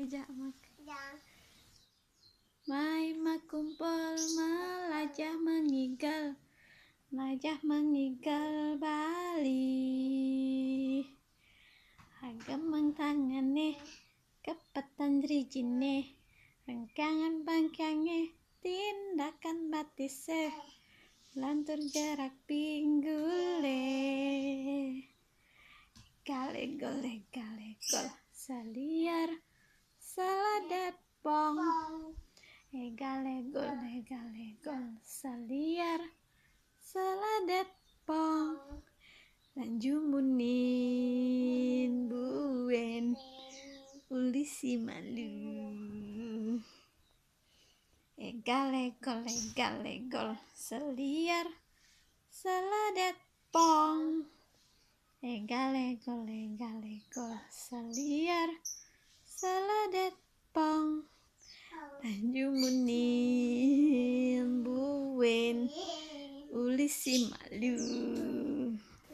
ngajak makan. Mai kumpul melajah mengigal Bali. Hagemeng tangane kepetan drijine, rengkangan bangkange tindakan batise, lantur jarak pinggule. Galegol saliar saladet pong. Galegol saliar saladet pong. Lanjumunin buen ulisi malu. Galegol saliar saladet pong. Galegol saliar saladet pong. Lanjumunin buen ulisi malu.